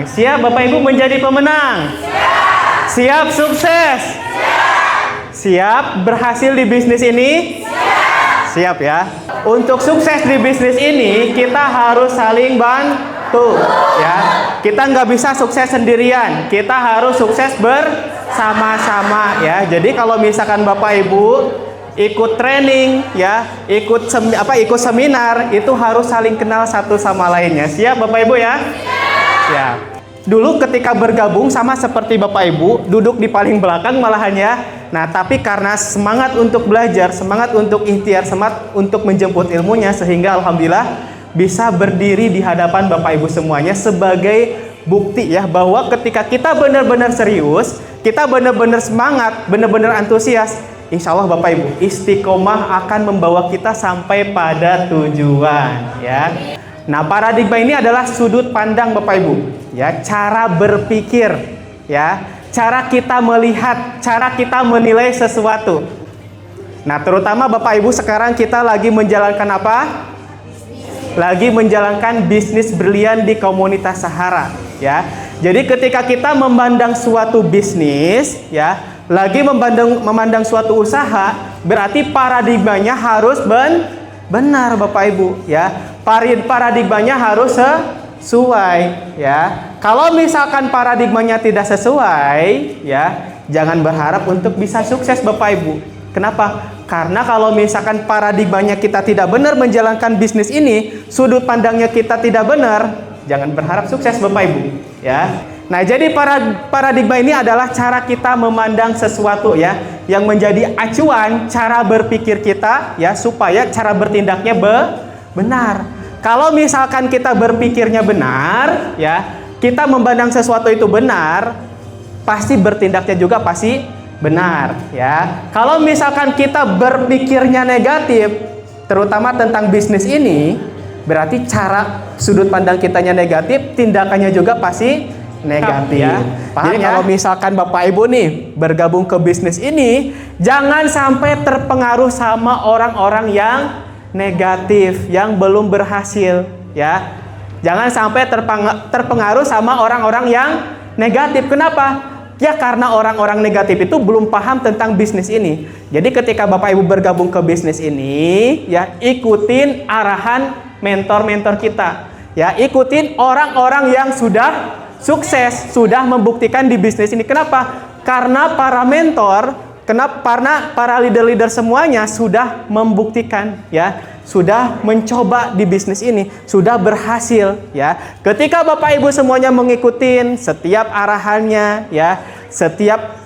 Siap Bapak Ibu menjadi pemenang? Siap sukses? Siap berhasil di bisnis ini? Siap ya. Untuk sukses di bisnis ini kita harus saling bantu ya. Kita nggak bisa sukses sendirian. Kita harus sukses bersama-sama ya. Jadi kalau misalkan Bapak Ibu ikut training ya, ikut seminar, itu harus saling kenal satu sama lainnya. Siap Bapak Ibu ya? Siap. Dulu ketika bergabung sama seperti Bapak Ibu, duduk di paling belakang malahan ya. Nah, tapi karena semangat untuk belajar, semangat untuk ikhtiar, semangat untuk menjemput ilmunya, sehingga alhamdulillah bisa berdiri di hadapan Bapak Ibu semuanya sebagai bukti ya bahwa ketika kita benar-benar serius, kita benar-benar semangat, benar-benar antusias, insya Allah Bapak Ibu, istiqomah akan membawa kita sampai pada tujuan ya. Nah, paradigma ini adalah sudut pandang Bapak Ibu ya, cara berpikir ya, cara kita melihat, cara kita menilai sesuatu. Nah, terutama Bapak Ibu sekarang kita lagi menjalankan apa? Lagi menjalankan bisnis brilian di komunitas Sahara ya. Jadi ketika kita memandang suatu bisnis ya, lagi memandang suatu usaha, berarti paradigmanya harus benar Bapak Ibu ya. Paradigmanya harus sesuai ya. Kalau misalkan paradigmanya tidak sesuai ya, jangan berharap untuk bisa sukses Bapak Ibu. Kenapa? Karena kalau misalkan paradigmanya kita tidak benar menjalankan bisnis ini, sudut pandangnya kita tidak benar, jangan berharap sukses Bapak Ibu ya. Nah, jadi paradigma ini adalah cara kita memandang sesuatu ya, yang menjadi acuan cara berpikir kita ya, supaya cara bertindaknya benar. Kalau misalkan kita berpikirnya benar ya, kita memandang sesuatu itu benar, pasti bertindaknya juga pasti benar ya. Kalau misalkan kita berpikirnya negatif, terutama tentang bisnis ini, berarti cara sudut pandang kitanya negatif, tindakannya juga pasti negatif ya. Jadi ya? Kalau misalkan Bapak Ibu nih bergabung ke bisnis ini, jangan sampai terpengaruh sama orang-orang yang negatif, yang belum berhasil ya. Jangan sampai terpengaruh sama orang-orang yang negatif. Kenapa? Ya karena orang-orang negatif itu belum paham tentang bisnis ini. Jadi ketika Bapak Ibu bergabung ke bisnis ini ya, ikutin arahan mentor-mentor kita ya, ikutin orang-orang yang sudah sukses, sudah membuktikan di bisnis ini. Kenapa? Karena para mentor, karena para leader-leader semuanya sudah membuktikan ya, sudah mencoba di bisnis ini, sudah berhasil ya. Ketika Bapak Ibu semuanya mengikuti setiap arahannya ya, setiap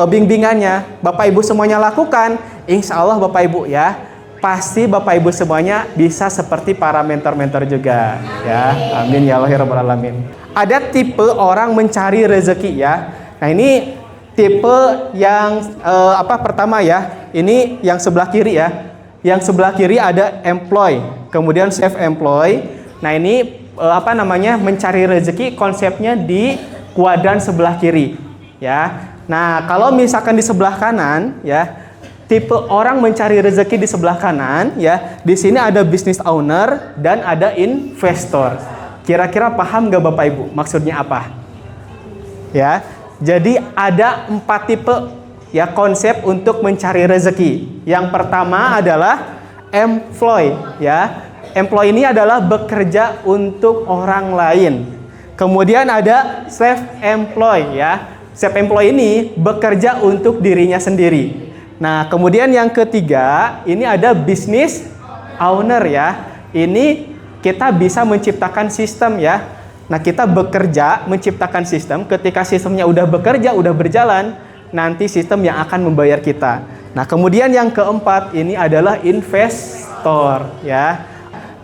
bimbingannya Bapak Ibu semuanya lakukan, insya Allah Bapak Ibu ya, pasti Bapak Ibu semuanya bisa seperti para mentor-mentor juga ya. Amin ya Allah ya rabbal alamin. Ada tipe orang mencari rezeki ya. Nah, ini tipe yang pertama ya. Ini yang sebelah kiri ya. Yang sebelah kiri ada employ, kemudian self-employ. Nah, ini mencari rezeki konsepnya di kuadran sebelah kiri ya. Nah, kalau misalkan di sebelah kanan ya, tipe orang mencari rezeki di sebelah kanan ya, di sini ada business owner dan ada investor. Kira-kira paham nggak Bapak Ibu maksudnya apa? Ya, jadi ada 4 tipe ya konsep untuk mencari rezeki. Yang pertama adalah employ ya. Employ ini adalah bekerja untuk orang lain. Kemudian ada self-employ ya. Self-employ ini bekerja untuk dirinya sendiri. Nah, kemudian yang ketiga, ini ada business owner ya. Ini kita bisa menciptakan sistem ya. Nah, kita bekerja menciptakan sistem. Ketika sistemnya udah bekerja, udah berjalan, nanti sistem yang akan membayar kita. Nah, kemudian yang keempat ini adalah investor ya.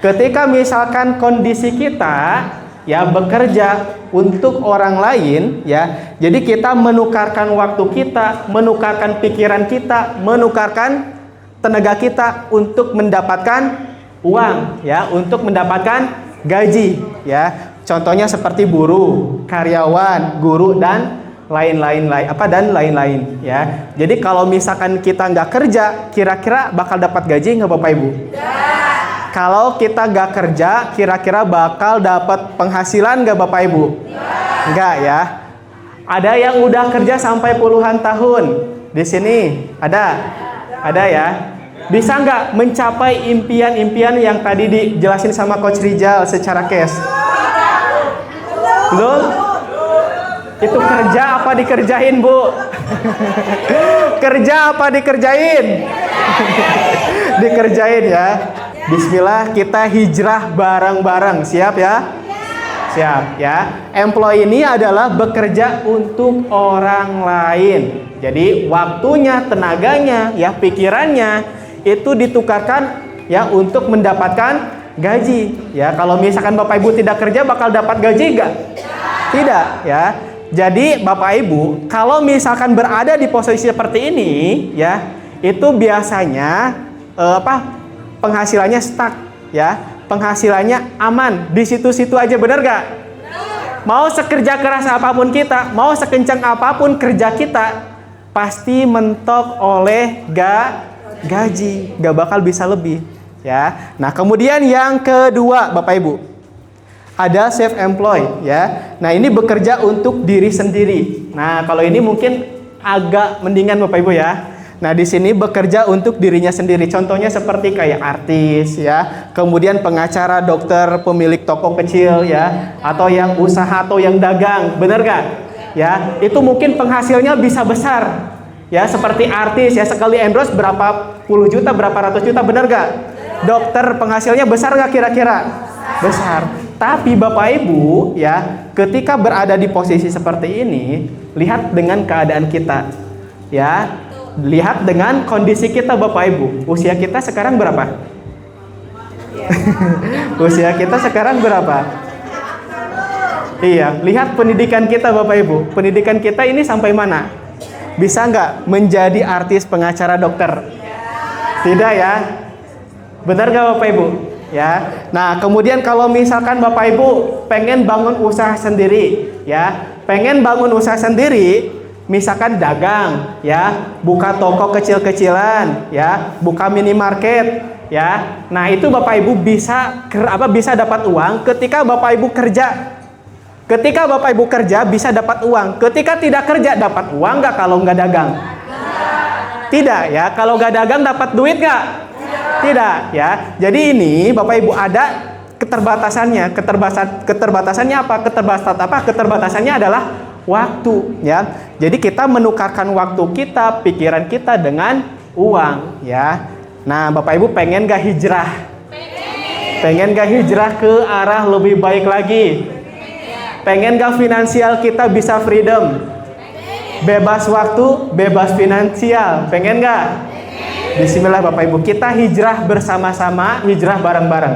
Ketika misalkan kondisi kita ya bekerja untuk orang lain ya, jadi kita menukarkan waktu kita, menukarkan pikiran kita, menukarkan tenaga kita untuk mendapatkan uang ya, untuk mendapatkan gaji ya. Contohnya seperti buruh, karyawan, guru dan lain-lain ya. Jadi kalau misalkan kita nggak kerja, kira-kira bakal dapat gaji nggak Bapak Ibu? Kalau kita nggak kerja, kira-kira bakal dapat penghasilan nggak Bapak Ibu? Nggak ya. Ada yang udah kerja sampai puluhan tahun di sini? Ada ya. Bisa nggak mencapai impian-impian yang tadi dijelasin sama Coach Rizal secara cash? Belum? Itu kerja apa dikerjain, Bu? Kerja apa dikerjain? Dikerjain ya. Bismillah, kita hijrah bareng-bareng. Siap ya? Siap ya. Employee ini adalah bekerja untuk orang lain. Jadi waktunya, tenaganya, ya pikirannya itu ditukarkan ya untuk mendapatkan gaji. Ya, kalau misalkan Bapak Ibu tidak kerja bakal dapat gaji enggak? Tidak ya. Jadi Bapak Ibu, kalau misalkan berada di posisi seperti ini ya, itu biasanya penghasilannya stuck ya. Penghasilannya aman di situ-situ aja, benar gak? Mau sekerja keras apapun kita, mau sekencang apapun kerja kita, pasti mentok oleh gaji, gak bakal bisa lebih ya. Nah kemudian yang kedua Bapak Ibu, ada self-employed ya. Nah ini bekerja untuk diri sendiri. Nah kalau ini mungkin agak mendingan Bapak Ibu ya. Nah di sini bekerja untuk dirinya sendiri. Contohnya seperti kayak artis ya, kemudian pengacara, dokter, pemilik toko kecil ya, atau yang usaha atau yang dagang, bener gak? Ya itu mungkin penghasilnya bisa besar ya, seperti artis ya, sekali endorse berapa puluh juta, berapa ratus juta, bener gak? Dokter penghasilnya besar gak kira-kira? Besar. Tapi Bapak Ibu ya, ketika berada di posisi seperti ini, lihat dengan keadaan kita ya. Lihat dengan kondisi kita Bapak Ibu. Usia kita sekarang berapa? Usia kita sekarang berapa? Iya, lihat pendidikan kita Bapak Ibu. Pendidikan kita ini sampai mana? Bisa nggak menjadi artis, pengacara, dokter? Tidak ya? Benar nggak Bapak Ibu? Ya. Nah, kemudian kalau misalkan Bapak Ibu pengen bangun usaha sendiri, ya, pengen bangun usaha sendiri, misalkan dagang, ya, buka toko kecil-kecilan, ya, buka minimarket, ya. Nah itu Bapak Ibu bisa dapat uang ketika Bapak Ibu kerja. Ketika Bapak Ibu kerja bisa dapat uang. Ketika tidak kerja dapat uang nggak kalau nggak dagang? Tidak ya. Kalau nggak dagang dapat duit nggak? Tidak ya. Jadi ini Bapak Ibu ada keterbatasannya. Keterbatasannya apa? Keterbatasannya adalah waktu ya. Jadi kita menukarkan waktu kita, pikiran kita dengan uang ya. Nah Bapak Ibu pengen gak hijrah? Pengen gak hijrah ke arah lebih baik lagi? Pengen gak finansial kita bisa freedom? Bebas waktu, bebas finansial, pengen gak? Bismillah Bapak Ibu, kita hijrah bersama-sama, hijrah bareng-bareng.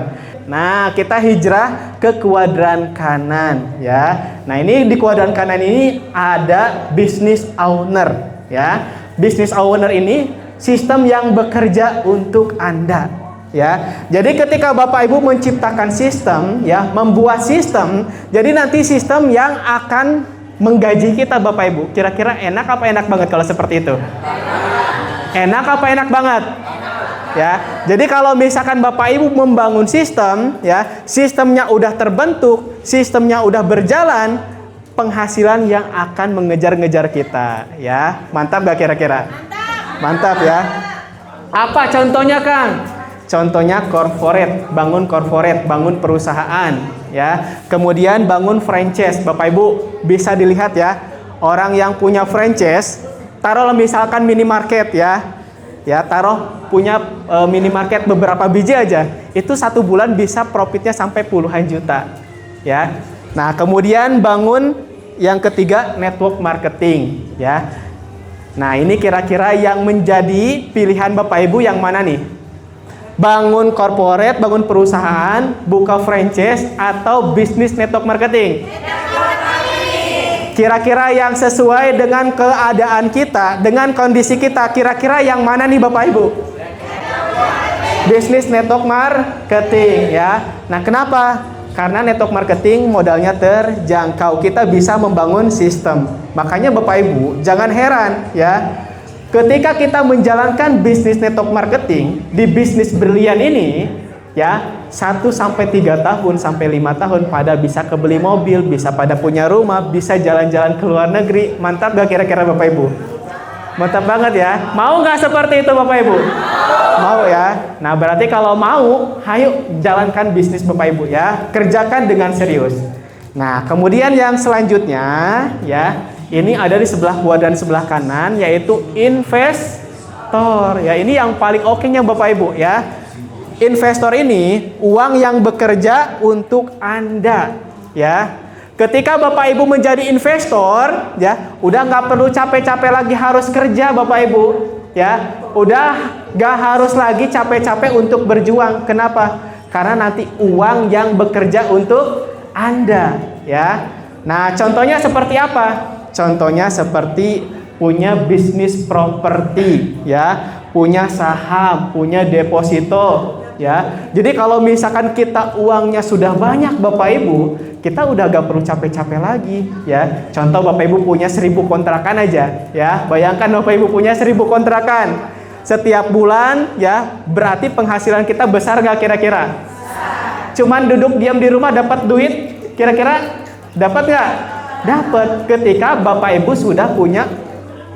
Nah, kita hijrah ke kuadran kanan ya. Nah, ini di kuadran kanan ini ada business owner ya. Business owner ini sistem yang bekerja untuk Anda ya. Jadi ketika Bapak Ibu menciptakan sistem ya, membuat sistem, jadi nanti sistem yang akan menggaji kita Bapak Ibu. Kira-kira enak apa enak banget kalau seperti itu? Enak apa enak banget? Ya, jadi kalau misalkan Bapak Ibu membangun sistem, ya, sistemnya udah terbentuk, sistemnya udah berjalan, penghasilan yang akan mengejar-ngejar kita, ya, mantap gak kira-kira? Mantap ya. Apa contohnya Kang? Contohnya corporate, bangun perusahaan, ya. Kemudian bangun franchise, Bapak Ibu bisa dilihat ya, orang yang punya franchise, taruh misalkan minimarket ya. Ya, taruh punya minimarket beberapa biji aja, itu satu bulan bisa profitnya sampai puluhan juta ya. Nah kemudian bangun yang ketiga network marketing ya. Nah ini kira-kira yang menjadi pilihan Bapak Ibu yang mana nih? Bangun corporate, bangun perusahaan, buka franchise, atau bisnis network marketing? Kira-kira yang sesuai dengan keadaan kita, dengan kondisi kita, kira-kira yang mana nih Bapak Ibu? Bisnis network marketing ya. Nah kenapa? Karena network marketing modalnya terjangkau, kita bisa membangun sistem. Makanya Bapak Ibu jangan heran ya, ketika kita menjalankan bisnis network marketing di bisnis berlian ini, ya 1-3 tahun sampai 5 tahun pada bisa kebeli mobil, bisa pada punya rumah, bisa jalan-jalan ke luar negeri. Mantap gak kira-kira Bapak Ibu? Mantap banget ya. Mau nggak seperti itu Bapak Ibu? Mau ya. Nah berarti kalau mau, ayo jalankan bisnis Bapak Ibu ya. Kerjakan dengan serius. Nah kemudian yang selanjutnya ya, ini ada di sebelah kuadran sebelah kanan, yaitu investor ya. Ini yang paling oke-nya Bapak Ibu ya. Investor ini uang yang bekerja untuk Anda ya. Ketika Bapak Ibu menjadi investor ya, udah nggak perlu capek-capek lagi harus kerja Bapak Ibu ya. Udah nggak harus lagi capek-capek untuk berjuang. Kenapa? Karena nanti uang yang bekerja untuk Anda ya. Nah contohnya seperti apa? Contohnya seperti punya bisnis properti ya, punya saham, punya deposito ya. Jadi kalau misalkan kita uangnya sudah banyak Bapak Ibu, kita udah gak perlu capek-capek lagi ya. Contoh Bapak Ibu punya 1000 kontrakan aja ya. Bayangkan Bapak Ibu punya 1000 kontrakan. Setiap bulan ya, berarti penghasilan kita besar gak kira-kira? Cuman duduk diam di rumah dapat duit, kira-kira dapat gak? Dapat. Ketika Bapak Ibu sudah punya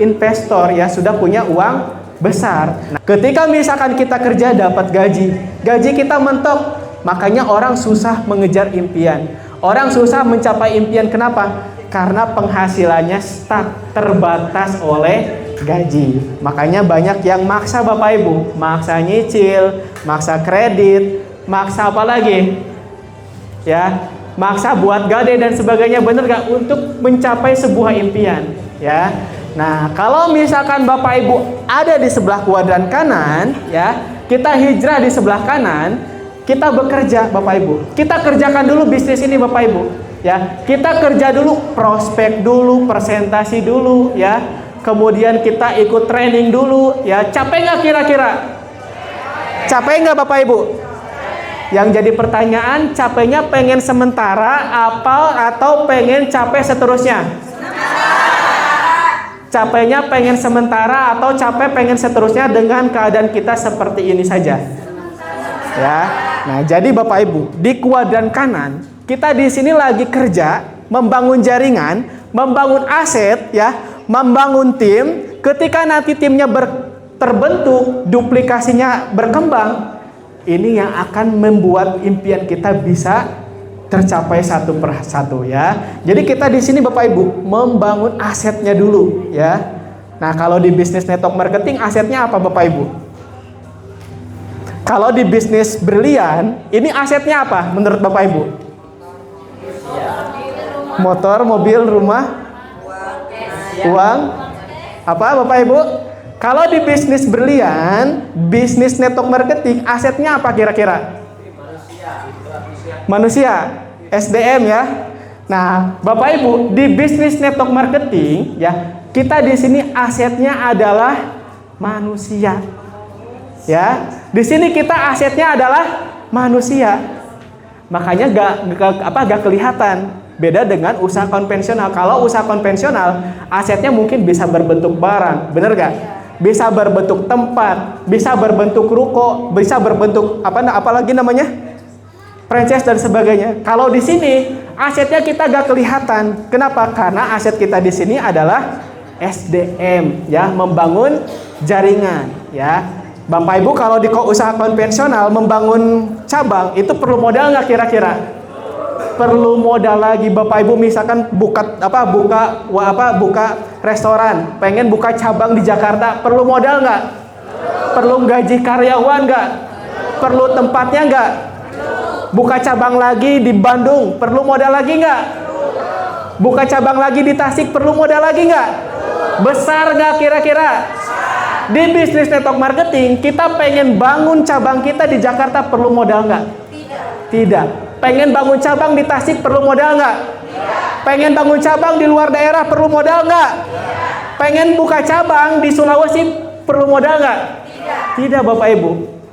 investor ya, sudah punya uang besar. Nah, ketika misalkan kita kerja dapat gaji kita mentok, makanya orang susah mengejar impian. Orang susah mencapai impian. Kenapa? Karena penghasilannya stuck, terbatas oleh gaji. Makanya banyak yang maksa Bapak Ibu, maksa nyicil, maksa kredit, maksa apa lagi? Ya, maksa buat gade dan sebagainya, bener gak? Untuk mencapai sebuah impian ya. Nah, kalau misalkan Bapak Ibu ada di sebelah kuadran kanan, ya, kita hijrah di sebelah kanan, kita bekerja, Bapak Ibu. Kita kerjakan dulu bisnis ini, Bapak Ibu. Ya, kita kerja dulu, prospek dulu, presentasi dulu, ya. Kemudian kita ikut training dulu, ya. Capek nggak kira-kira? Capek nggak, Bapak Ibu? Yang jadi pertanyaan, capeknya pengen sementara, atau pengen capek seterusnya? Capeknya pengen sementara atau capek pengen seterusnya dengan keadaan kita seperti ini saja. Ya. Nah, jadi Bapak Ibu, di kuadran kanan, kita di sini lagi kerja, membangun jaringan, membangun aset ya, membangun tim. Ketika nanti timnya terbentuk, duplikasinya berkembang, ini yang akan membuat impian kita bisa tercapai satu per satu ya. Jadi kita di sini Bapak Ibu membangun asetnya dulu ya. Nah kalau di bisnis network marketing asetnya apa Bapak Ibu? Kalau di bisnis brilian ini asetnya apa menurut Bapak Ibu? Motor, mobil, rumah, uang, apa Bapak Ibu? Kalau di bisnis brilian, bisnis network marketing asetnya apa kira-kira? Manusia, SDM ya. Nah, Bapak Ibu, di bisnis network marketing ya, kita di sini asetnya adalah manusia. Ya, di sini kita asetnya adalah manusia. Makanya gak kelihatan. Beda dengan usaha konvensional. Kalau usaha konvensional, asetnya mungkin bisa berbentuk barang, bener gak? Bisa berbentuk tempat, bisa berbentuk ruko, bisa berbentuk apalagi namanya? Franchise dan sebagainya. Kalau di sini asetnya kita gak kelihatan. Kenapa? Karena aset kita di sini adalah SDM, ya, membangun jaringan, ya. Bapak Ibu kalau di usaha konvensional membangun cabang itu perlu modal nggak kira-kira? Perlu modal lagi Bapak Ibu, misalkan buka restoran, pengen buka cabang di Jakarta, perlu modal nggak? Perlu gaji karyawan nggak? Perlu tempatnya nggak? Buka cabang lagi di Bandung, perlu modal lagi nggak? Buka cabang lagi di Tasik, perlu modal lagi nggak? Besar nggak kira-kira? Di bisnis network marketing, kita pengen bangun cabang kita di Jakarta, perlu modal nggak? Tidak. Pengen bangun cabang di Tasik, perlu modal nggak? Pengen bangun cabang di luar daerah, perlu modal nggak? Pengen buka cabang di Sulawesi, perlu modal nggak? Tidak Bapak Ibu.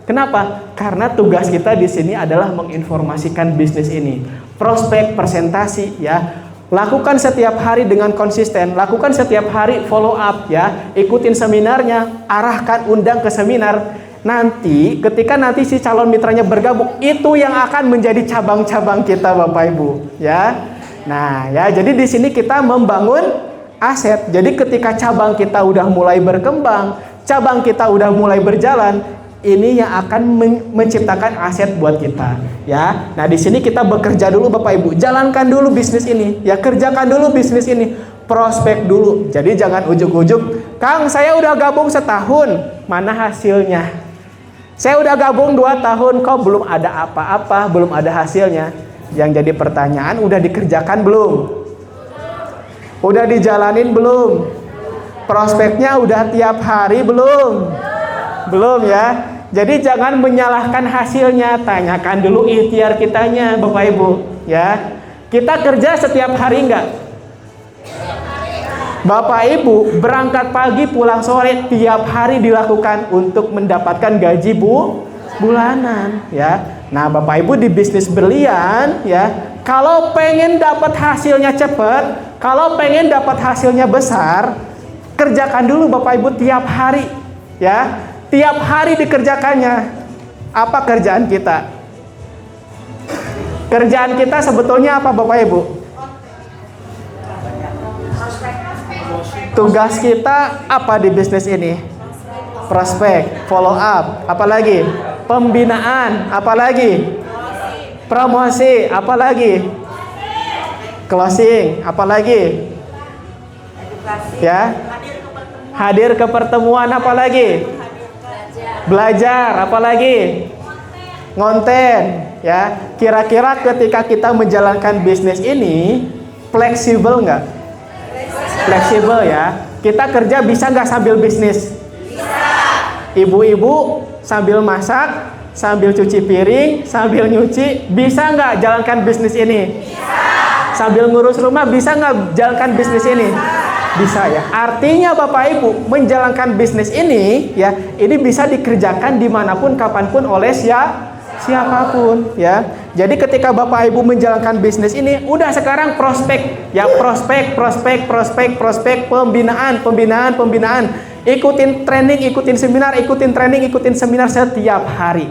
Kenapa? Karena tugas kita di sini adalah menginformasikan bisnis ini. Prospek, presentasi, ya. Lakukan setiap hari dengan konsisten. Lakukan setiap hari follow up, ya. Ikutin seminarnya, arahkan, undang ke seminar. nanti ketika nanti si calon mitranya bergabung, itu yang akan menjadi cabang-cabang kita Bapak Ibu, ya. Nah, ya, jadi di sini kita membangun aset. Jadi ketika cabang kita udah mulai berkembang, cabang kita udah mulai berjalan, ini yang akan menciptakan aset buat kita, ya. Nah, di sini kita bekerja dulu Bapak Ibu, jalankan dulu bisnis ini, ya, kerjakan dulu bisnis ini, prospek dulu. Jadi jangan ujuk-ujuk, Kang, saya udah gabung setahun, mana hasilnya? Saya udah gabung 2 tahun, kok belum ada apa-apa, belum ada hasilnya. Yang jadi pertanyaan, udah dikerjakan belum? Udah dijalanin belum? Prospeknya udah tiap hari belum? Belum, ya. Jadi jangan menyalahkan hasilnya, tanyakan dulu ikhtiar kitanya Bapak Ibu, ya. Kita kerja setiap hari enggak? Bapak Ibu berangkat pagi pulang sore tiap hari dilakukan untuk mendapatkan gaji bulanan, ya. Nah, Bapak Ibu di bisnis berlian, ya, kalau pengen dapat hasilnya cepat, kalau pengen dapat hasilnya besar, kerjakan dulu Bapak Ibu tiap hari, ya. Tiap hari dikerjakannya. Apa kerjaan kita? Kerjaan kita sebetulnya apa Bapak Ibu? Tugas kita apa di bisnis ini? Prospek, follow up, apalagi? Pembinaan, apalagi? Promosi, apalagi? Closing, apalagi? Ya. Hadir ke pertemuan, apalagi? Belajar, apalagi? Ngonten, ya. Kira-kira ketika kita menjalankan bisnis ini fleksibel nggak? Fleksibel, ya. Kita kerja bisa nggak sambil bisnis? Bisa. Ibu-ibu sambil masak, sambil cuci piring, sambil nyuci, bisa nggak jalankan bisnis ini? Bisa. Sambil ngurus rumah, bisa nggak jalankan bisnis ini? Bisa, ya. Artinya Bapak Ibu menjalankan bisnis ini, ya, ini bisa dikerjakan dimanapun kapanpun oleh siapapun, ya. Jadi ketika Bapak Ibu menjalankan bisnis ini, udah sekarang prospek, ya, prospek, pembinaan, ikutin training, ikutin seminar, ikutin training, ikutin seminar setiap hari.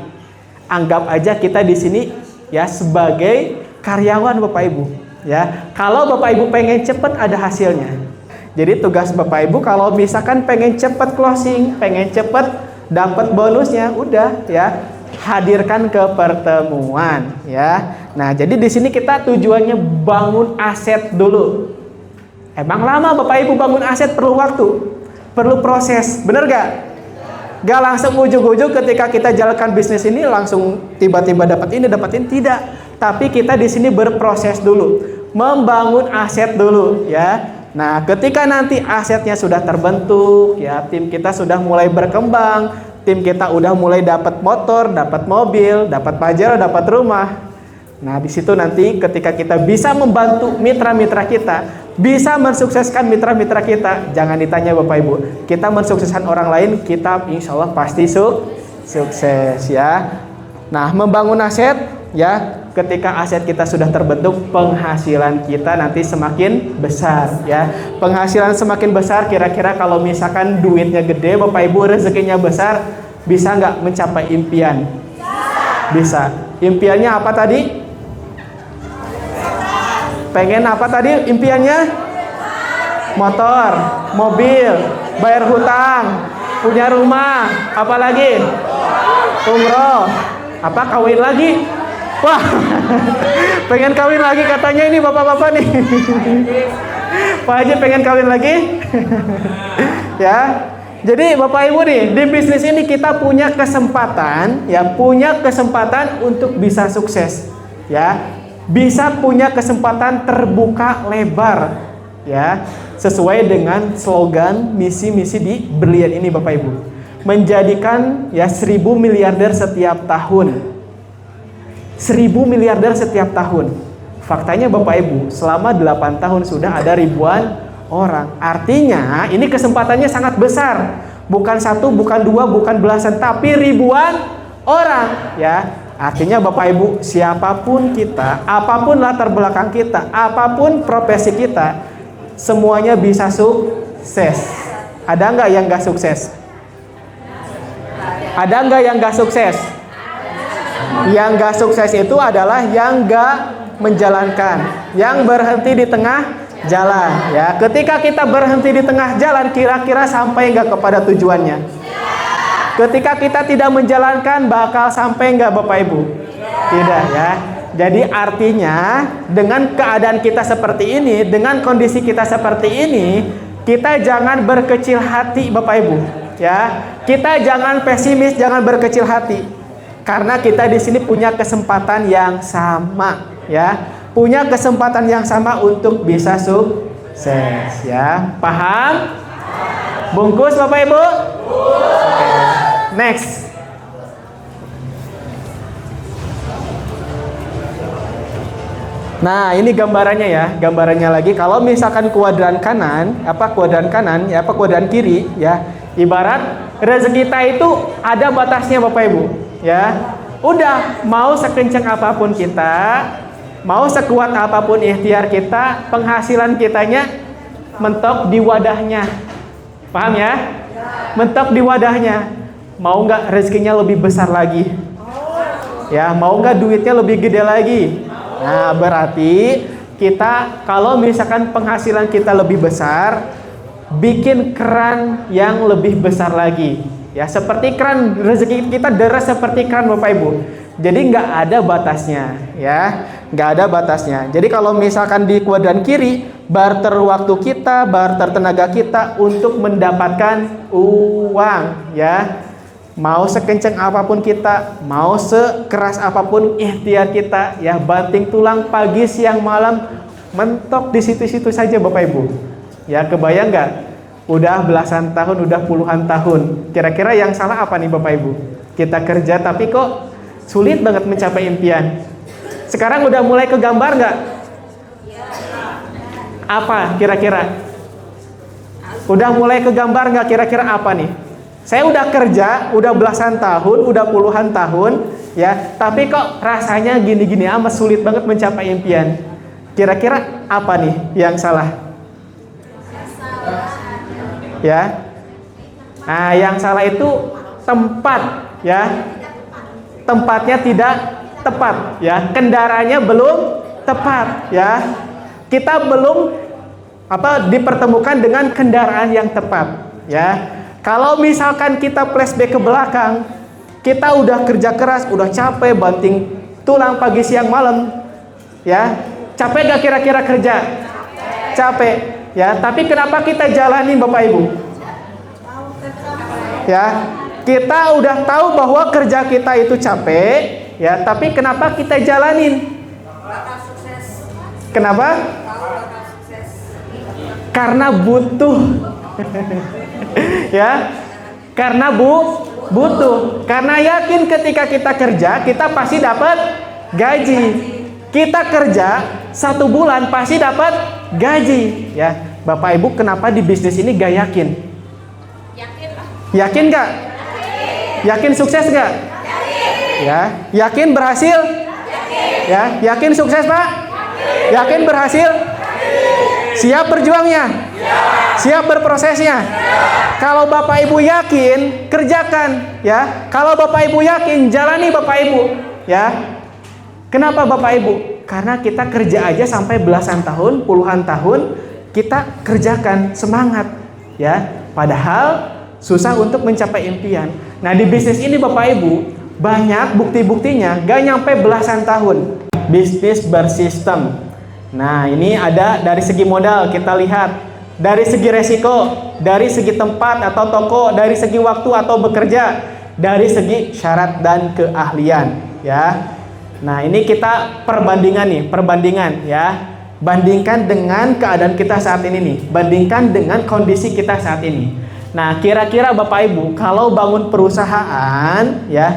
Anggap aja kita di sini, ya, sebagai karyawan Bapak Ibu, ya. Kalau Bapak Ibu pengen cepat ada hasilnya. Jadi tugas Bapak Ibu kalau misalkan pengen cepat closing, pengen cepat dapat bonusnya, udah, ya, hadirkan ke pertemuan, ya. Nah, jadi di sini kita tujuannya bangun aset dulu. Emang lama Bapak Ibu bangun aset, perlu waktu, perlu proses, bener gak? Gak langsung ujuk-ujuk ketika kita jalankan bisnis ini langsung tiba-tiba dapat ini, tidak. Tapi kita di sini berproses dulu, membangun aset dulu, ya. Nah, ketika nanti asetnya sudah terbentuk, ya, tim kita sudah mulai berkembang, tim kita udah mulai dapat motor, dapat mobil, dapat pajero, dapat rumah. Nah, di situ nanti ketika kita bisa membantu mitra-mitra kita, bisa mensukseskan mitra-mitra kita, jangan ditanya Bapak Ibu, kita mensukseskan orang lain, kita insya Allah pasti sukses, ya. Nah, membangun aset, ya. Ketika aset kita sudah terbentuk, penghasilan kita nanti semakin besar, ya. Penghasilan semakin besar, kira-kira kalau misalkan duitnya gede, Bapak Ibu rezekinya besar, bisa nggak mencapai impian? Bisa. Impiannya apa tadi? Pengen apa tadi impiannya? Motor, mobil, bayar hutang, punya rumah, apa lagi? Umroh, apa kawin lagi? Wah, pengen kawin lagi katanya ini bapak-bapak nih. Pak Haji pengen kawin lagi? Ya. Jadi Bapak Ibu nih, di bisnis ini kita punya kesempatan, ya, punya kesempatan untuk bisa sukses, ya. Bisa punya kesempatan terbuka lebar, ya, sesuai dengan slogan misi-misi di Berlian ini Bapak Ibu. Menjadikan, ya, 1000 miliarder setiap tahun. 1000 miliarder setiap tahun. Faktanya Bapak Ibu, selama 8 tahun sudah ada ribuan orang. Artinya ini kesempatannya sangat besar. Bukan 1, bukan 2, bukan belasan, tapi ribuan orang, ya. Artinya Bapak Ibu, siapapun kita, apapun latar belakang kita, apapun profesi kita, semuanya bisa sukses. Ada nggak yang nggak sukses? Ada nggak yang nggak sukses? Yang nggak sukses itu adalah yang nggak menjalankan, yang berhenti di tengah jalan. Ya, ketika kita berhenti di tengah jalan, kira-kira sampai nggak kepada tujuannya? Ketika kita tidak menjalankan, bakal sampai nggak Bapak Ibu? Tidak ya. Jadi artinya dengan keadaan kita seperti ini, dengan kondisi kita seperti ini, kita jangan berkecil hati Bapak Ibu. Ya, kita jangan pesimis, jangan berkecil hati. Karena kita di sini punya kesempatan yang sama, ya. Punya kesempatan yang sama untuk bisa sukses, ya. Paham? Bungkus Bapak Ibu? Oke. Next. Nah, ini gambarannya ya. Gambarannya lagi kalau misalkan kuadran kanan, kuadran kiri, ya. Ibarat rezeki kita itu ada batasnya Bapak Ibu, ya. Udah, mau sekencang apapun kita, mau sekuat apapun ikhtiar kita, penghasilan kitanya mentok di wadahnya. Paham ya? Mentok di wadahnya. Mau nggak rezekinya lebih besar lagi? Ya, mau nggak duitnya lebih gede lagi? Nah, berarti kita kalau misalkan penghasilan kita lebih besar, bikin keran yang lebih besar lagi. Ya, seperti keran rezeki kita deras seperti keran Bapak Ibu. Jadi nggak ada batasnya, ya, nggak ada batasnya. Jadi kalau misalkan di kuadran kiri, barter waktu kita, barter tenaga kita untuk mendapatkan uang, ya. Mau sekencang apapun kita, mau sekeras apapun ikhtiar kita, ya, banting tulang pagi siang malam, mentok di situ-situ saja Bapak Ibu. Ya, kebayang nggak? Udah belasan tahun, udah puluhan tahun. Kira-kira yang salah apa nih Bapak Ibu? Kita kerja tapi kok sulit banget mencapai impian. Sekarang udah mulai kegambar nggak? Apa kira-kira? Udah mulai kegambar nggak kira-kira apa nih? Saya udah kerja, udah belasan tahun, udah puluhan tahun, ya, tapi kok rasanya gini-gini amat, sulit banget mencapai impian. Kira-kira apa nih yang salah? Ya, nah yang salah itu tempat, ya, tempatnya tidak tepat, ya, kendaraannya belum tepat, ya, kita belum dipertemukan dengan kendaraan yang tepat, ya. Kalau misalkan kita flashback ke belakang, kita udah kerja keras, udah capek, banting tulang pagi siang malam, ya, capek gak kira-kira kerja? Capek, ya. Tapi kenapa kita jalanin Bapak Ibu? Ya, kita udah tahu bahwa kerja kita itu capek, ya. Tapi kenapa kita jalanin? Kenapa? Karena butuh. Ya, karena butuh, karena yakin ketika kita kerja kita pasti dapat gaji. Kita kerja 1 bulan pasti dapat gaji, ya. Bapak Ibu kenapa di bisnis ini gak yakin? Yakin gak? Yakin sukses gak? Ya, yakin berhasil? Ya, yakin sukses Pak? Yakin berhasil? Siap berjuangnya? Siap berprosesnya? Kalau Bapak Ibu yakin, kerjakan, ya. Kalau Bapak Ibu yakin, jalani Bapak Ibu, ya. Kenapa Bapak Ibu? Karena kita kerja aja sampai belasan tahun, puluhan tahun, kita kerjakan, semangat, ya. Padahal susah untuk mencapai impian. Nah, di bisnis ini Bapak Ibu, banyak bukti-buktinya, gak nyampe belasan tahun. Bisnis bersistem. Nah, ini ada dari segi modal, kita lihat. Dari segi resiko, dari segi tempat atau toko, dari segi waktu atau bekerja, dari segi syarat dan keahlian, ya. Nah, ini kita perbandingan, ya. Bandingkan dengan keadaan kita saat ini nih, bandingkan dengan kondisi kita saat ini. Nah, kira-kira Bapak Ibu, kalau bangun perusahaan, ya,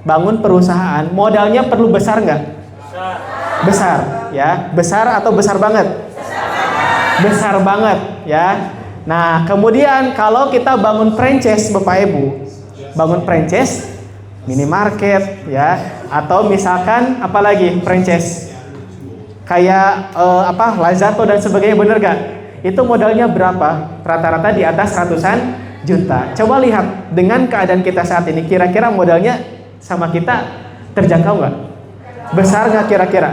bangun perusahaan, modalnya perlu besar nggak? Besar, ya. Besar atau besar banget? Besar banget, ya. Nah, kemudian kalau kita bangun franchise Bapak Ibu, bangun franchise minimarket, ya, atau misalkan apalagi franchise kayak Lazato dan sebagainya, bener gak? Itu modalnya berapa? Rata-rata di atas ratusan juta. Coba lihat dengan keadaan kita saat ini, kira-kira modalnya sama kita terjangkau nggak? Besar nggak kira-kira?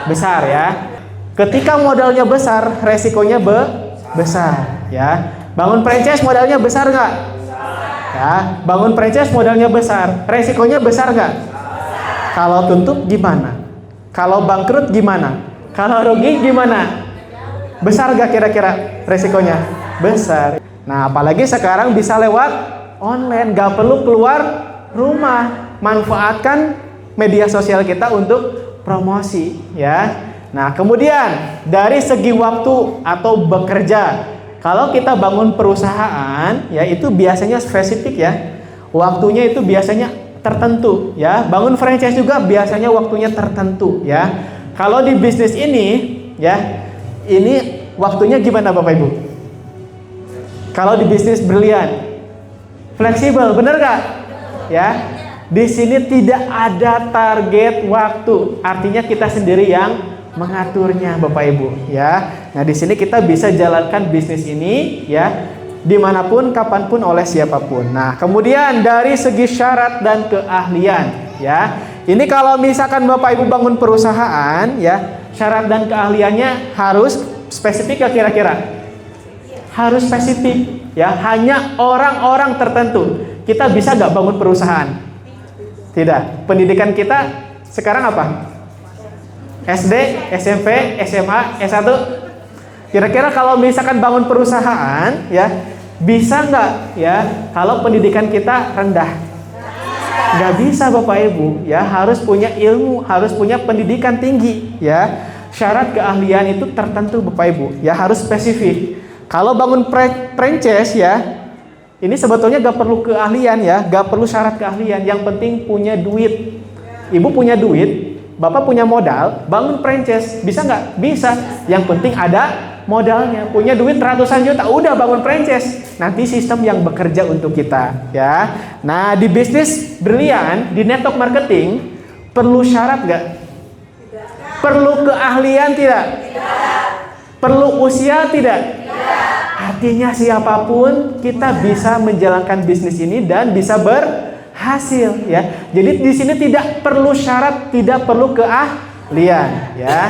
Besar ya. Ketika modalnya besar, resikonya besar ya. Bangun franchise modalnya besar nggak? Ya, bangun franchise modalnya besar, resikonya besar nggak? Kalau tutup gimana? Kalau bangkrut gimana? Kalau rugi gimana? Besar nggak kira-kira resikonya? Besar. Nah, apalagi sekarang bisa lewat online, nggak perlu keluar rumah. Manfaatkan media sosial kita untuk promosi ya. Nah, kemudian dari segi waktu atau bekerja, kalau kita bangun perusahaan ya itu biasanya spesifik ya. Waktunya itu biasanya tertentu ya. Bangun franchise juga biasanya waktunya tertentu ya. Kalau di bisnis ini ya, ini waktunya gimana Bapak Ibu? Kalau di bisnis Brilian fleksibel, bener gak? Ya, di sini tidak ada target waktu. Artinya kita sendiri yang mengaturnya, Bapak Ibu. Ya, nah di sini kita bisa jalankan bisnis ini, ya, dimanapun, kapanpun, oleh siapapun. Nah, kemudian dari segi syarat dan keahlian, ya, ini kalau misalkan Bapak Ibu bangun perusahaan, ya, syarat dan keahliannya harus spesifik ya kira-kira. Harus spesifik, ya. Hanya orang-orang tertentu. Kita bisa nggak bangun perusahaan? Tidak. Pendidikan kita sekarang apa? SD, SMP, SMA, S1. Kira-kira kalau misalkan bangun perusahaan, ya, bisa nggak, ya, kalau pendidikan kita rendah? Nggak bisa Bapak Ibu, ya, harus punya ilmu, harus punya pendidikan tinggi, ya. Syarat keahlian itu tertentu Bapak Ibu, ya, harus spesifik. Kalau bangun franchise, ya, ini sebetulnya gak perlu keahlian, ya, gak perlu syarat keahlian. Yang penting punya duit. Ibu punya duit, Bapak punya modal, bangun franchise, bisa nggak? Bisa. Yang penting ada modalnya. Punya duit ratusan juta, udah bangun franchise. Nanti sistem yang bekerja untuk kita, ya. Nah, di bisnis Brilian, di network marketing, perlu syarat nggak? Perlu keahlian tidak? Perlu usia tidak? Artinya siapapun kita bisa menjalankan bisnis ini dan bisa berhasil, ya. Jadi di sini tidak perlu syarat, tidak perlu keahlian, ya.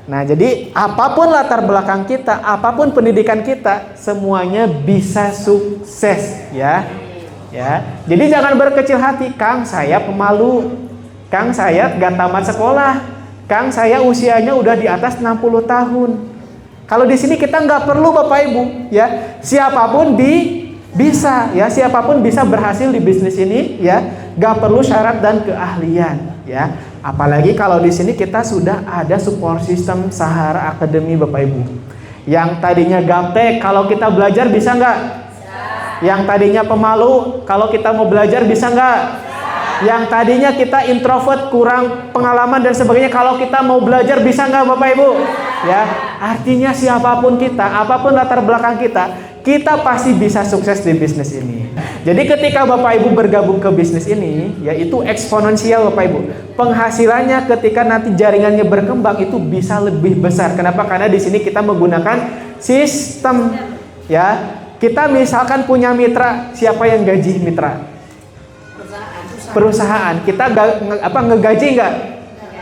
Nah, jadi apapun latar belakang kita, apapun pendidikan kita, semuanya bisa sukses, ya. Ya. Jadi jangan berkecil hati, Kang, saya pemalu. Kang, saya gak tamat sekolah. Kang, saya usianya udah di atas 60 tahun. Kalau di sini kita nggak perlu Bapak Ibu, ya, siapapun bisa, ya, siapapun bisa berhasil di bisnis ini, ya, nggak perlu syarat dan keahlian, ya. Apalagi kalau di sini kita sudah ada support system Sahara Academy Bapak Ibu. Yang tadinya gaptek, kalau kita belajar bisa nggak? Yang tadinya pemalu, kalau kita mau belajar bisa nggak? Yang tadinya kita introvert, kurang pengalaman dan sebagainya, kalau kita mau belajar bisa nggak Bapak Ibu? Ya, artinya siapapun kita, apapun latar belakang kita pasti bisa sukses di bisnis ini. Jadi ketika Bapak Ibu bergabung ke bisnis ini, yaitu eksponensial Bapak Ibu. Penghasilannya ketika nanti jaringannya berkembang itu bisa lebih besar. Kenapa? Karena di sini kita menggunakan sistem, ya. Kita misalkan punya mitra, siapa yang gaji mitra? Perusahaan. Kita ngegaji nggak?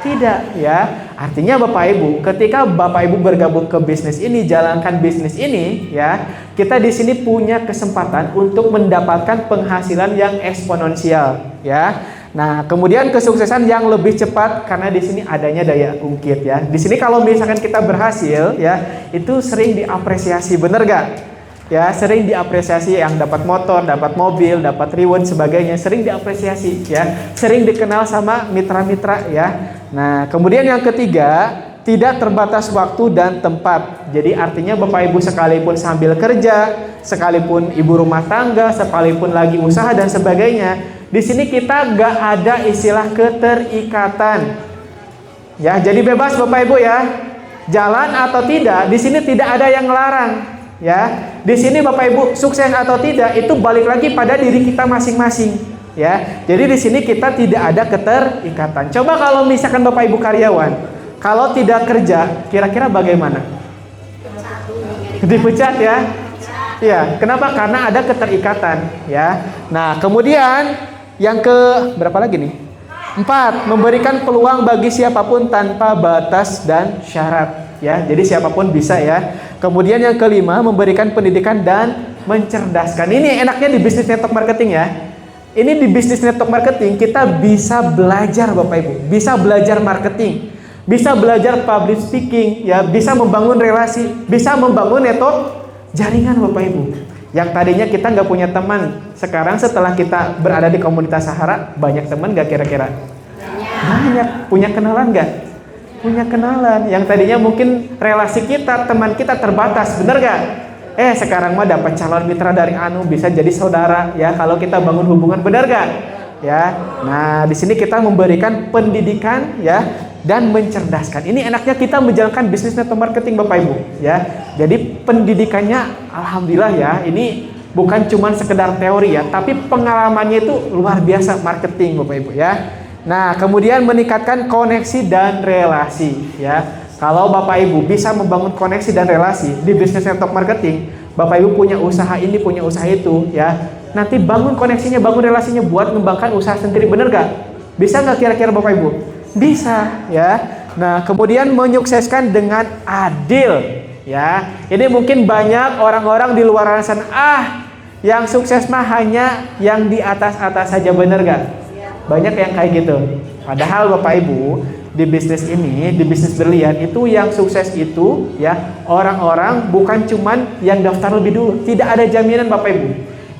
Tidak, ya. Artinya Bapak Ibu, ketika Bapak Ibu bergabung ke bisnis ini, jalankan bisnis ini, ya, kita di sini punya kesempatan untuk mendapatkan penghasilan yang eksponensial, ya. Nah, kemudian kesuksesan yang lebih cepat karena di sini adanya daya ungkit, ya. Di sini kalau misalkan kita berhasil, ya, itu sering diapresiasi, bener gak? Ya, sering diapresiasi, yang dapat motor, dapat mobil, dapat reward sebagainya, sering diapresiasi, ya, sering dikenal sama mitra-mitra, ya. Nah, kemudian yang ketiga, tidak terbatas waktu dan tempat. Jadi artinya Bapak Ibu sekalipun sambil kerja, sekalipun ibu rumah tangga, sekalipun lagi usaha dan sebagainya, di sini kita gak ada istilah keterikatan. Ya, jadi bebas Bapak Ibu, ya. Jalan atau tidak, di sini tidak ada yang melarang. Ya, di sini Bapak Ibu sukses atau tidak itu balik lagi pada diri kita masing-masing, ya. Jadi di sini kita tidak ada keterikatan. Coba kalau misalkan Bapak Ibu karyawan, kalau tidak kerja, kira-kira bagaimana? Dipecat, ya. Iya, kenapa? Karena ada keterikatan, ya. Nah, kemudian yang ke berapa lagi nih? 4, memberikan peluang bagi siapapun tanpa batas dan syarat, ya. Jadi siapapun bisa, ya. Kemudian yang kelima, memberikan pendidikan dan mencerdaskan. Ini enaknya di bisnis network marketing, ya. Ini di bisnis network marketing kita bisa belajar, Bapak Ibu, bisa belajar marketing, bisa belajar public speaking, ya, bisa membangun relasi, bisa membangun network jaringan, Bapak Ibu. Yang tadinya kita nggak punya teman, sekarang setelah kita berada di komunitas Sahara, banyak teman nggak kira-kira? Banyak. Punya kenalan nggak? Punya kenalan. Yang tadinya mungkin relasi kita, teman kita terbatas, bener nggak? Sekarang mah dapat calon mitra dari Anu, bisa jadi saudara, ya, kalau kita bangun hubungan, bener nggak? Ya. Nah, di sini kita memberikan pendidikan, ya, dan mencerdaskan. Ini enaknya kita menjalankan bisnis network marketing, Bapak Ibu, ya. Jadi pendidikannya alhamdulillah, ya, ini bukan cuma sekedar teori, ya, tapi pengalamannya itu luar biasa marketing, Bapak Ibu, ya. Nah, kemudian meningkatkan koneksi dan relasi, ya. Kalau Bapak Ibu bisa membangun koneksi dan relasi di bisnis network marketing, Bapak Ibu punya usaha ini, punya usaha itu, ya. Nanti bangun koneksinya, bangun relasinya buat mengembangkan usaha sendiri, bener gak? Bisa nggak kira-kira Bapak Ibu? Bisa, ya. Nah, kemudian menyukseskan dengan adil, ya. Ini mungkin banyak orang-orang di luar sana, yang sukses mah hanya yang di atas-atas saja, bener gak? Banyak yang kayak gitu. Padahal Bapak Ibu, di bisnis ini, di bisnis berlian itu yang sukses itu, ya, orang-orang bukan cuman yang daftar lebih dulu. Tidak ada jaminan, Bapak Ibu.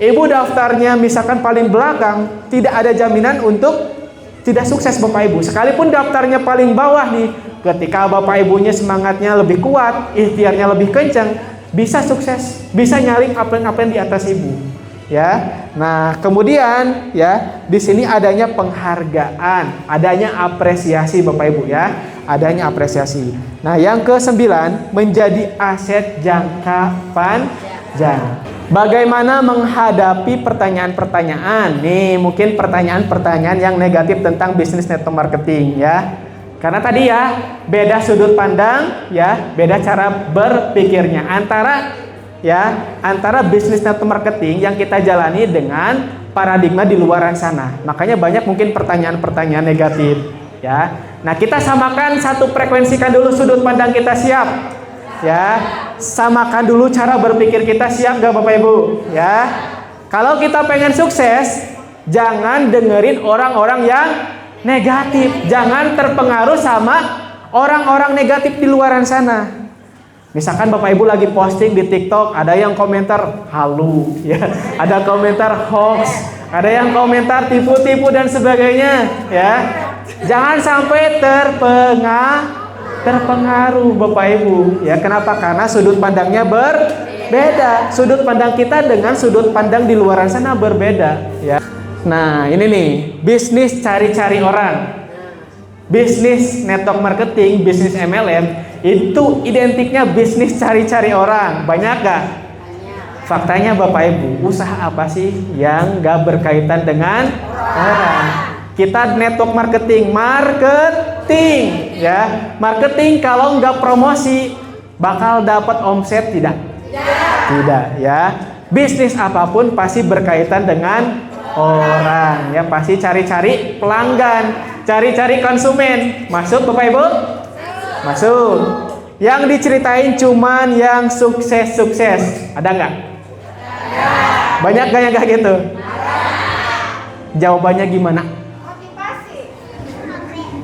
Ibu daftarnya misalkan paling belakang, tidak ada jaminan untuk tidak sukses, Bapak Ibu. Sekalipun daftarnya paling bawah nih, ketika Bapak Ibunya semangatnya lebih kuat, ikhtiarnya lebih kencang, bisa sukses, bisa nyalip apa yang di atas Ibu, ya. Nah, kemudian, ya, di sini adanya penghargaan, adanya apresiasi, Bapak Ibu, ya, adanya apresiasi. Nah, yang ke-9, menjadi aset jangka panjang. Bagaimana menghadapi pertanyaan-pertanyaan? Nih, mungkin pertanyaan-pertanyaan yang negatif tentang bisnis network marketing, ya. Karena tadi, ya, beda sudut pandang, ya, beda cara berpikirnya antara bisnis network marketing yang kita jalani dengan paradigma di luar sana. Makanya banyak mungkin pertanyaan-pertanyaan negatif, ya. Nah, kita samakan satu frekuensikan dulu sudut pandang kita, siap? Ya, samakan dulu cara berpikir kita, siap gak Bapak Ibu, ya. Kalau kita pengen sukses, jangan dengerin orang-orang yang negatif, jangan terpengaruh sama orang-orang negatif di luaran sana. Misalkan Bapak Ibu lagi posting di TikTok, ada yang komentar halu, ya, ada komentar hoax, ada yang komentar tipu-tipu dan sebagainya, ya. Jangan sampai terpengaruh Bapak Ibu, ya. Kenapa? Karena sudut pandangnya berbeda. Sudut pandang kita dengan sudut pandang di luar sana berbeda, ya. Nah, ini nih, bisnis cari-cari orang. Bisnis network marketing, bisnis MLM itu identiknya bisnis cari-cari orang. Banyak gak? Faktanya Bapak Ibu, usaha apa sih yang gak berkaitan dengan orang? Kita network marketing, ya. Marketing kalau nggak promosi bakal dapat omset tidak? Tidak, ya. Bisnis apapun pasti berkaitan dengan orang, ya. Pasti cari-cari pelanggan, cari-cari konsumen. Masuk Bapak Ibu? Masuk. Yang diceritain cuman yang sukses-sukses. Ada nggak? Banyak gak yang kayak gitu? Jawabannya gimana?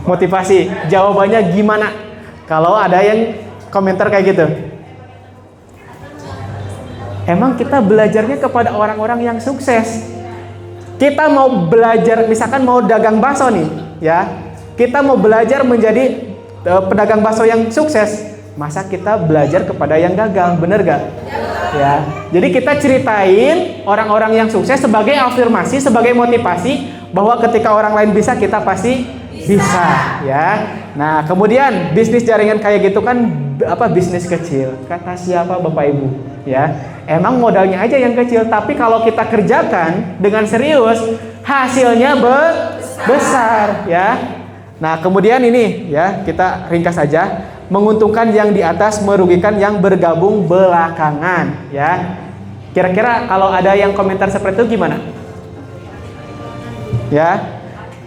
Motivasi. Jawabannya gimana? Kalau ada yang komentar kayak gitu. Emang kita belajarnya kepada orang-orang yang sukses. Kita mau belajar, misalkan mau dagang bakso nih, ya. Kita mau belajar menjadi pedagang bakso yang sukses. Masa kita belajar kepada yang gagal, bener gak? Ya. Jadi kita ceritain orang-orang yang sukses sebagai afirmasi, sebagai motivasi bahwa ketika orang lain bisa, kita pasti bisa, ya. Nah, kemudian bisnis jaringan kayak gitu kan bisnis kecil. Kata siapa Bapak Ibu, ya. Emang modalnya aja yang kecil, tapi kalau kita kerjakan dengan serius, hasilnya besar, ya. Nah, kemudian ini, ya, kita ringkas saja. Menguntungkan yang di atas, merugikan yang bergabung belakangan, ya. Kira-kira kalau ada yang komentar seperti itu gimana? Ya,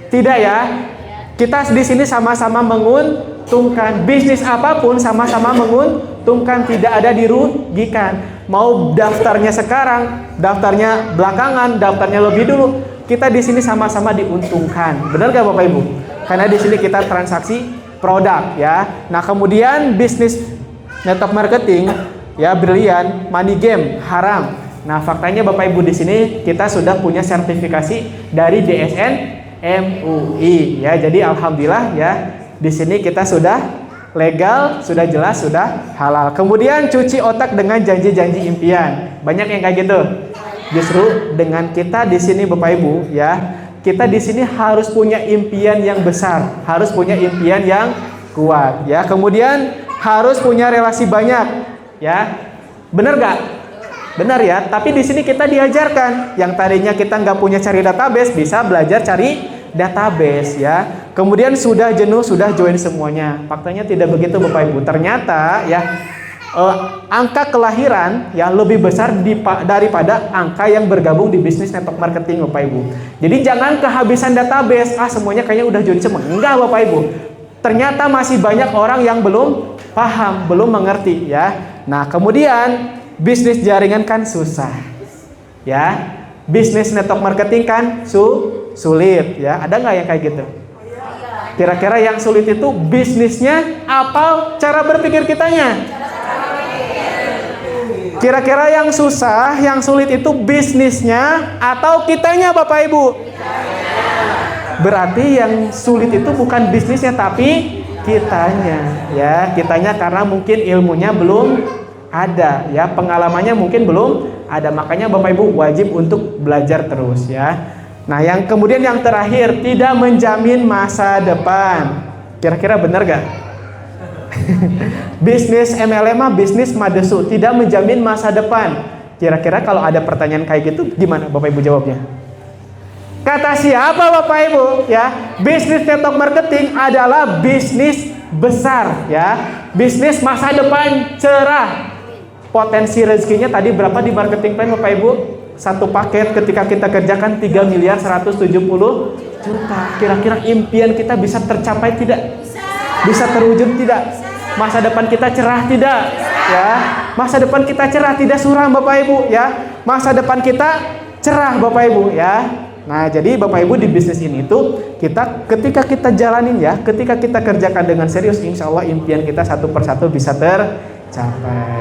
tidak ya. Kita di sini sama-sama menguntungkan. Bisnis apapun sama-sama menguntungkan, tidak ada dirugikan. Mau daftarnya sekarang, daftarnya belakangan, daftarnya lebih dulu, kita di sini sama-sama diuntungkan. Benar gak Bapak Ibu? Karena di sini kita transaksi produk ya. Nah, kemudian bisnis network marketing ya, brilian, money game haram. Nah, faktanya Bapak Ibu di sini kita sudah punya sertifikasi dari DSN MUI ya. Jadi alhamdulillah ya, di sini kita sudah legal, sudah jelas, sudah halal. Kemudian cuci otak dengan janji-janji impian. Banyak yang kayak gitu. Justru dengan kita di sini Bapak Ibu ya, kita di sini harus punya impian yang besar, harus punya impian yang kuat ya. Kemudian harus punya relasi banyak ya. Benar gak? Benar ya, tapi di sini kita diajarkan yang tadinya kita nggak punya cari database, bisa belajar cari database ya. Kemudian sudah jenuh, sudah join semuanya. Faktanya tidak begitu Bapak Ibu. Ternyata ya angka kelahiran yang lebih besar daripada angka yang bergabung di bisnis network marketing Bapak Ibu. Jadi jangan kehabisan database, semuanya kayaknya udah join semua. Enggak Bapak Ibu. Ternyata masih banyak orang yang belum paham, belum mengerti ya. Nah, kemudian bisnis jaringan kan susah ya, bisnis network marketing kan sulit ya. Ada nggak yang kayak gitu? Kira-kira yang sulit itu bisnisnya apa cara berpikir kitanya? Kira-kira yang susah, yang sulit itu bisnisnya atau kitanya Bapak Ibu? Berarti yang sulit itu bukan bisnisnya tapi kitanya ya. Kitanya karena mungkin ilmunya belum ada ya, pengalamannya mungkin belum ada. Makanya Bapak Ibu wajib untuk belajar terus ya. Nah, yang kemudian yang terakhir, tidak menjamin masa depan. Kira-kira benar gak? Bisnis MLM bisnis madesu, tidak menjamin masa depan. Kira-kira kalau ada pertanyaan kayak gitu gimana Bapak Ibu jawabnya? Kata siapa Bapak Ibu ya? Bisnis network marketing adalah bisnis besar ya, bisnis masa depan cerah. Potensi rezekinya tadi berapa di marketing plan Bapak Ibu? Satu paket ketika kita kerjakan 3.170 juta. Kira-kira impian kita bisa tercapai tidak? Bisa terwujud tidak? Masa depan kita cerah tidak? Ya, masa depan kita cerah, tidak suram Bapak Ibu ya. Masa depan kita cerah Bapak Ibu ya. Nah, jadi Bapak Ibu di bisnis ini tuh ketika kita jalanin ya, ketika kita kerjakan dengan serius, insya Allah impian kita satu persatu bisa tercapai.